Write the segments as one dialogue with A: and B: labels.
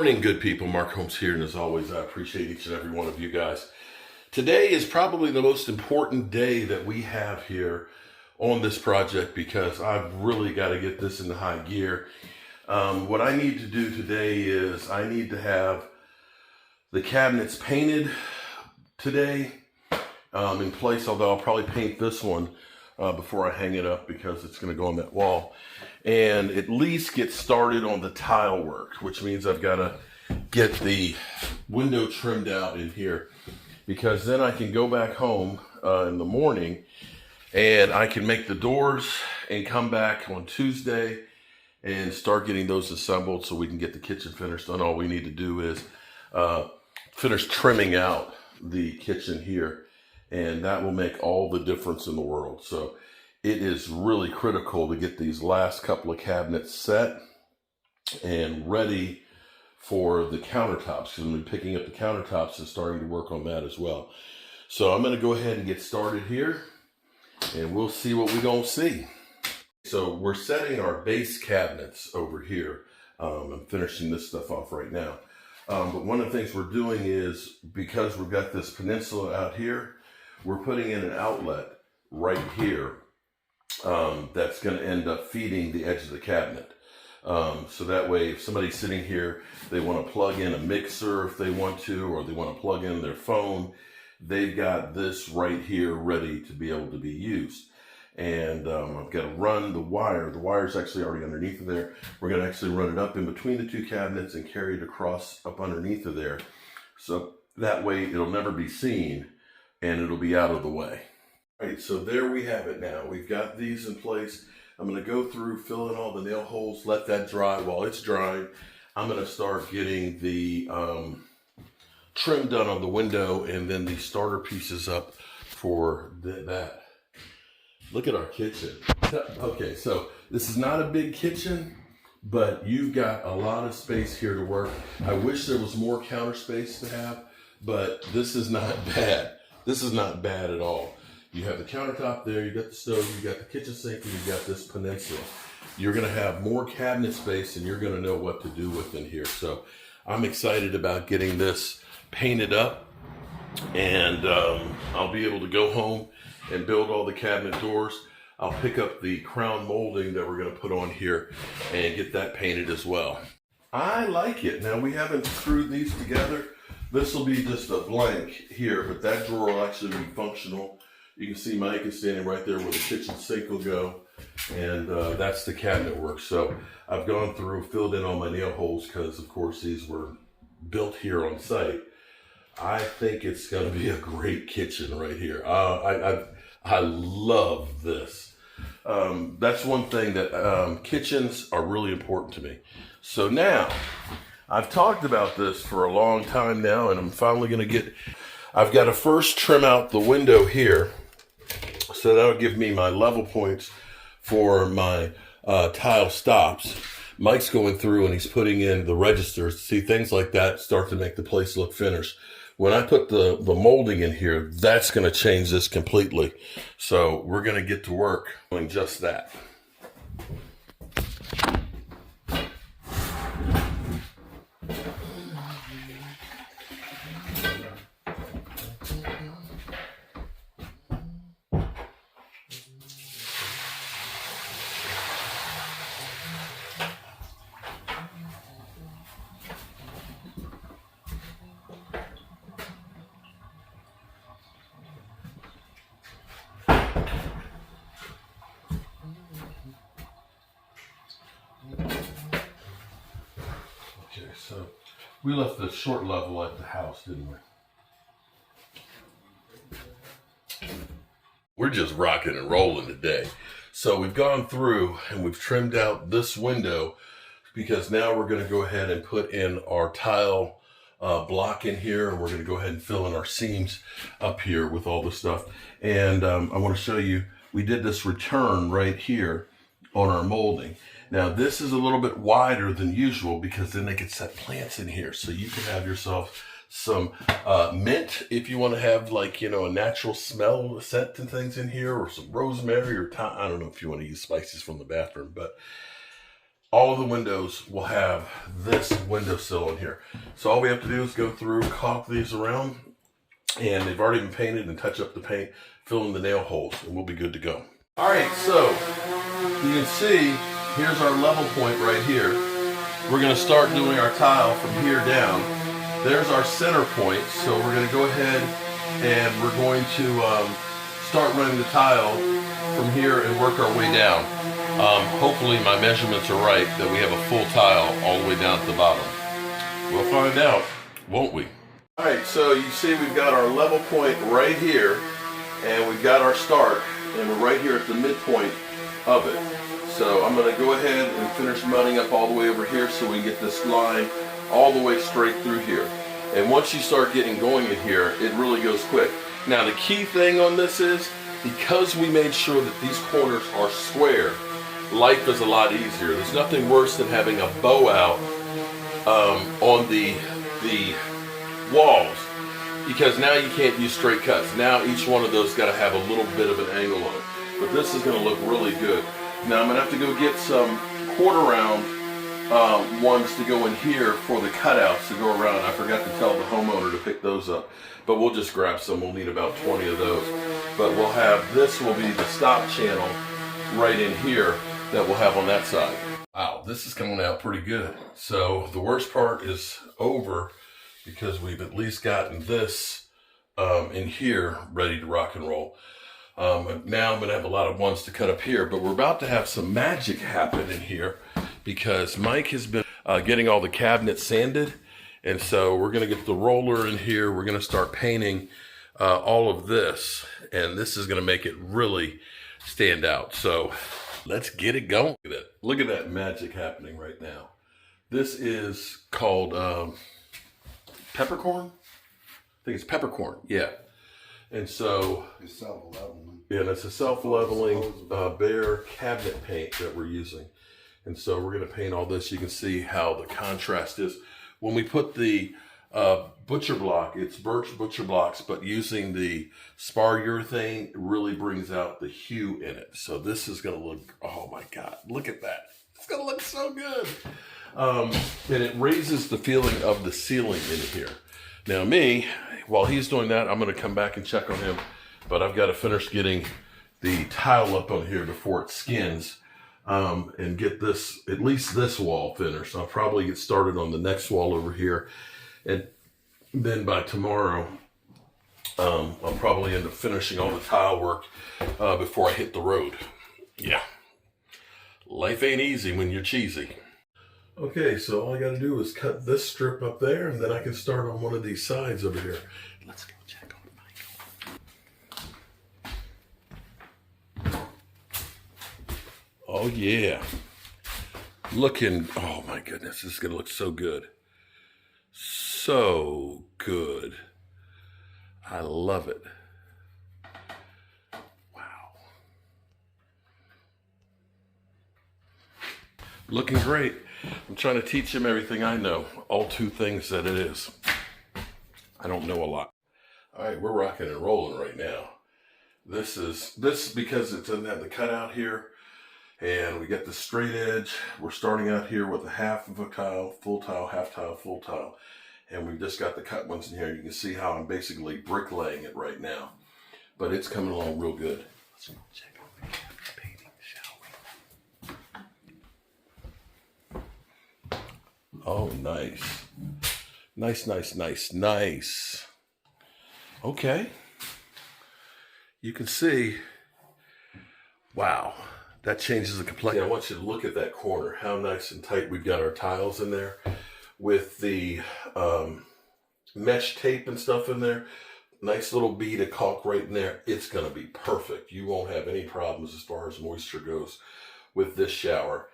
A: Morning, good people. Mark Holmes here, and as always, I appreciate each and every one of you guys. Today is probably the most important day that we have here on this project because I've really got to get this into high gear. What I need to do today is I need to have the cabinets painted today in place, although I'll probably paint this one before I hang it up because it's going to go on that wall, and at least get started on the tile work, which means I've got to get the window trimmed out in here because then I can go back home in the morning and I can make the doors and come back on Tuesday and start getting those assembled so we can get the kitchen finished. And all we need to do is finish trimming out the kitchen here, and that will make all the difference in the world. So it is really critical to get these last couple of cabinets set and ready for the countertops, because I'm going to be picking up the countertops and starting to work on that as well. So I'm going to go ahead and get started here, and we'll see what we're going to see. So we're setting our base cabinets over here. I'm finishing this stuff off right now. But one of the things we're doing is, because we've got this peninsula out here, we're putting in an outlet right here that's going to end up feeding the edge of the cabinet. So that way, if somebody's sitting here, they want to plug in a mixer if they want to, or they want to plug in their phone, they've got this right here ready to be able to be used. And I've got to run the wire. The wire's actually already underneath of there. We're going to actually run it up in between the two cabinets and carry it across up underneath of there. So that way it'll never be seen and it'll be out of the way. All right, so there we have it now. We've got these in place. I'm going to go through, fill in all the nail holes, let that dry. While it's drying, I'm going to start getting the trim done on the window and then the starter pieces up for that. Look at our kitchen. Okay, so this is not a big kitchen, but you've got a lot of space here to work. I wish there was more counter space to have, but this is not bad. This is not bad at all. You have the countertop there, you got the stove, you got the kitchen sink, and you got this peninsula. You're gonna have more cabinet space and you're gonna know what to do with in here. So I'm excited about getting this painted up, and I'll be able to go home and build all the cabinet doors. I'll pick up the crown molding that we're gonna put on here and get that painted as well. I like it. Now, we haven't screwed these together. This will be just a blank here, but that drawer will actually be functional. You can see Mike is standing right there where the kitchen sink will go, and that's the cabinet work. So I've gone through, filled in all my nail holes because, of course, these were built here on site. I think it's going to be a great kitchen right here. I love this. That's one thing that kitchens are really important to me. So now, I've talked about this for a long time now, and I'm finally going to I've got to first trim out the window here. So that'll give me my level points for my tile stops. Mike's going through and he's putting in the registers. See, things like that start to make the place look finished. When I put the molding in here, that's going to change this completely. So we're going to get to work doing just that. So we left the short level at the house, didn't we? We're just rocking and rolling today. So we've gone through and we've trimmed out this window because now we're going to go ahead and put in our tile block in here, and we're going to go ahead and fill in our seams up here with all the stuff. And I want to show you, we did this return right here on our molding. Now this is a little bit wider than usual because then they could set plants in here. So you can have yourself some mint if you want to have, like, you know, a natural smell scent and things in here, or some rosemary or thyme. I don't know if you want to use spices from the bathroom, but all of the windows will have this windowsill in here. So all we have to do is go through, caulk these around, and they've already been painted, and touch up the paint, fill in the nail holes, and we'll be good to go. All right, so you can see, here's our level point right here. We're gonna start doing our tile from here down. There's our center point, so we're gonna go ahead and we're going to start running the tile from here and work our way down. Hopefully my measurements are right, that we have a full tile all the way down to the bottom. We'll find out, won't we? All right, so you see we've got our level point right here, and we've got our start, and we're right here at the midpoint of it. So I'm gonna go ahead and finish mudding up all the way over here so we can get this line all the way straight through here. And once you start getting going in here, it really goes quick. Now the key thing on this is, because we made sure that these corners are square, life is a lot easier. There's nothing worse than having a bow out on the walls, because now you can't use straight cuts. Now each one of those got to have a little bit of an angle on it. But this is going to look really good. Now I'm going to have to go get some quarter round ones to go in here for the cutouts to go around. I forgot to tell the homeowner to pick those up, but we'll just grab some. We'll need about 20 of those. But we'll have, this will be the stop channel right in here that we'll have on that side. Wow, this is coming out pretty good. So the worst part is over, because we've at least gotten this in here ready to rock and roll. Now I'm gonna have a lot of ones to cut up here, but we're about to have some magic happen in here, because Mike has been getting all the cabinets sanded. And so we're gonna get the roller in here. We're gonna start painting all of this, and this is gonna make it really stand out. So let's get it going. Look at that magic happening right now. This is called peppercorn? I think it's peppercorn, yeah. And so,
B: it's self-leveling.
A: Yeah, that's a self-leveling bare cabinet paint that we're using. And so we're gonna paint all this. You can see how the contrast is. When we put the butcher block, it's birch butcher blocks, but using the spar urethane really brings out the hue in it. So this is gonna look, oh my God, look at that. It's gonna look so good. And it raises the feeling of the ceiling in here. Now me, while he's doing that, I'm gonna come back and check on him, but I've gotta finish getting the tile up on here before it skins, and get this, at least this wall finished. I'll probably get started on the next wall over here. And then by tomorrow, I'll probably end up finishing all the tile work before I hit the road. Yeah, life ain't easy when you're cheesy. Okay, so all I gotta do is cut this strip up there, and then I can start on one of these sides over here. Let's go check on Michael. Oh yeah, looking, oh my goodness, this is gonna look so good. So good. I love it. Wow. Looking great. I'm trying to teach him everything I know. All two things that it is. I don't know a lot. All right, we're rocking and rolling right now. This because it's in the cutout here, and we got the straight edge. We're starting out here with a half of a tile, full tile, half tile, full tile. And we've just got the cut ones in here. You can see how I'm basically bricklaying it right now. But it's coming along real good. Let's go check out the painting, shall we? Oh, nice. Nice, nice, nice, nice. Okay. You can see, wow, that changes the complexion. I want you to look at that corner, how nice and tight we've got our tiles in there. With the mesh tape and stuff in there, nice little bead of caulk right in there. It's going to be perfect. You won't have any problems as far as moisture goes with this shower.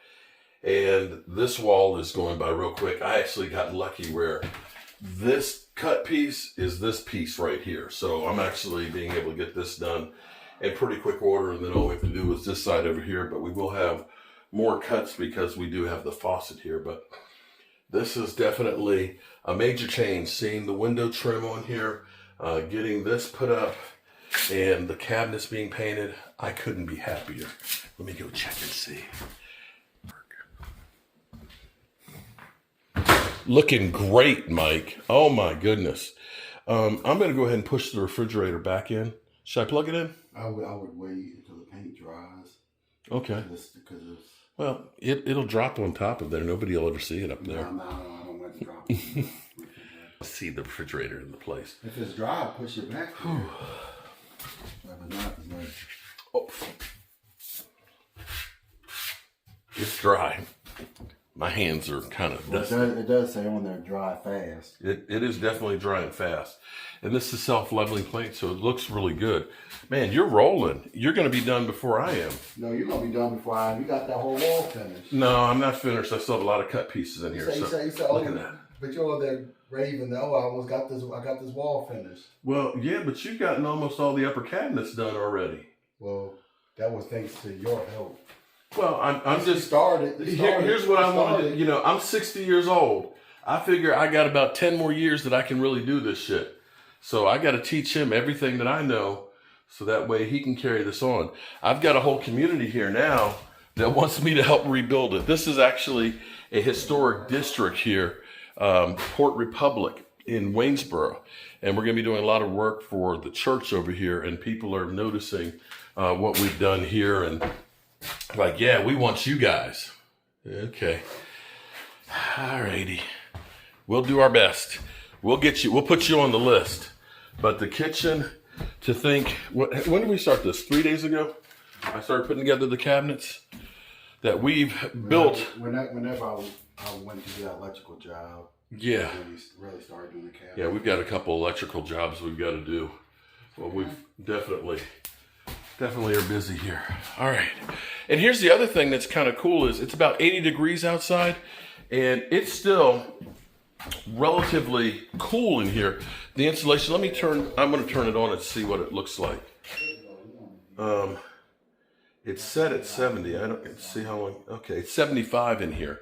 A: And this wall is going by real quick. I actually got lucky where this cut piece is this piece right here. So I'm actually being able to get this done in pretty quick order. And then all we have to do is this side over here. But we will have more cuts because we do have the faucet here. But this is definitely a major change, seeing the window trim on here, getting this put up, and the cabinets being painted. I couldn't be happier. Let me go check and see. Looking great, Mike. Oh my goodness. I'm going to go ahead and push the refrigerator back in. Should I plug it in?
B: I would wait until the paint dries.
A: Okay.
B: Because it's...
A: Well, it'll drop on top of there. Nobody will ever see it up there.
B: No, I don't want it to drop. Refrigerator.
A: See the refrigerator in the place.
B: If it's dry, push it back there. If it's not, it's not.
A: Oh. It's dry. My hands are kind of dusty.
B: It does say on there, dry fast.
A: It is definitely dry and fast. And this is self-leveling paint, so it looks really good. Man, you're rolling. You're going to be done before I am.
B: No, you're going to be done before I am. You got that whole wall finished.
A: No, I'm not finished. I still have a lot of cut pieces in here.
B: You say,
A: look at that.
B: But you're over there raving that, I got this wall finished.
A: Well, yeah, but you've gotten almost all the upper cabinets done already.
B: Well, that was thanks to your help.
A: Well, I'm just
B: started.
A: Here's what I want to do. You know, I'm 60 years old. I figure I got about 10 more years that I can really do this shit. So I got to teach him everything that I know, so that way he can carry this on. I've got a whole community here now that wants me to help rebuild it. This is actually a historic district here, Port Republic in Waynesboro, and we're going to be doing a lot of work for the church over here, and people are noticing what we've done here, and like, yeah, we want you guys. Okay. Alrighty. We'll do our best. We'll put you on the list. But the kitchen, to think, when did we start this? 3 days ago? I started putting together the cabinets that we've built.
B: Whenever I went to that electrical job.
A: Yeah.
B: Really started doing the cabinets.
A: Yeah, we've got a couple electrical jobs we've got to do. Well, we've definitely are busy here. All right. And here's the other thing that's kind of cool is it's about 80 degrees outside, and it's still relatively cool in here. The insulation, I'm going to turn it on and see what it looks like. It's set at 70. I don't see how long. Okay, it's 75 in here.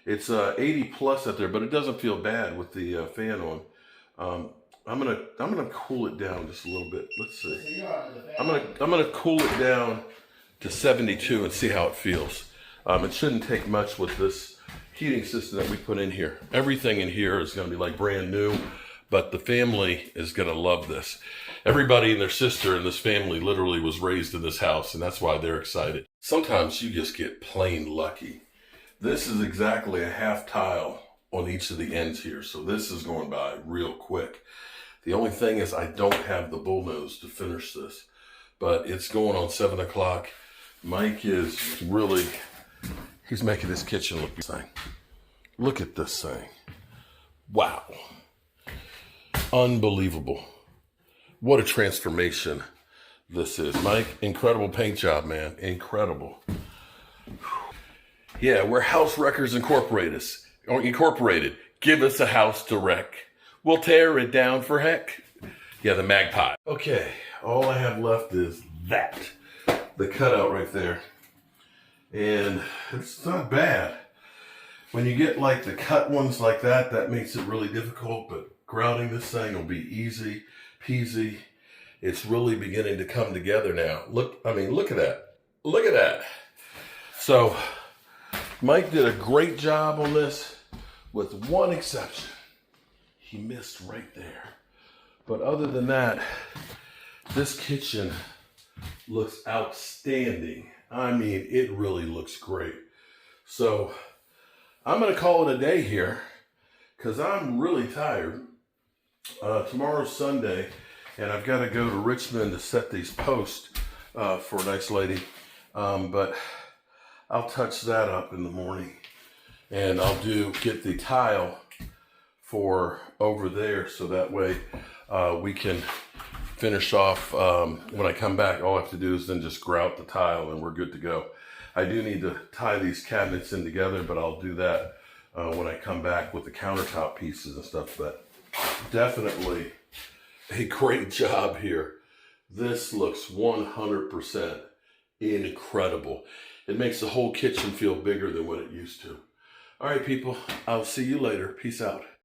A: It's 80 plus up there, but it doesn't feel bad with the fan on. I'm gonna cool it down just a little bit. Let's see. I'm gonna cool it down to 72 and see how it feels. It shouldn't take much with this heating system that we put in here. Everything in here is gonna be like brand new, but the family is gonna love this. Everybody and their sister in this family literally was raised in this house, and that's why they're excited. Sometimes you just get plain lucky. This is exactly a half tile on each of the ends here, so this is going by real quick. The only thing is I don't have the bullnose to finish this, but it's going on 7 o'clock. Mike is he's making this kitchen look thing. Look at this thing. Wow. Unbelievable. What a transformation this is. Mike, incredible paint job, man. Incredible. Yeah, we're House Wreckers Incorporated. Give us a house to wreck. We'll tear it down for heck. Yeah, the magpie. Okay, all I have left is that. The cutout right there. And it's not bad. When you get like the cut ones like that, that makes it really difficult, but grouting this thing will be easy peasy. It's really beginning to come together now. Look at that. Look at that. So Mike did a great job on this with one exception. He missed right there. But other than that, this kitchen looks outstanding. I mean, it really looks great. So I'm going to call it a day here because I'm really tired. Tomorrow's Sunday, and I've got to go to Richmond to set these posts for a nice lady. But I'll touch that up in the morning, and I'll get the tile for over there, so that way we can finish off. When I come back, all I have to do is then just grout the tile, and we're good to go. I do need to tie these cabinets in together, but I'll do that when I come back with the countertop pieces and stuff. But definitely a great job here. This looks 100% incredible. It makes the whole kitchen feel bigger than what it used to. All right, people, I'll see you later. Peace out.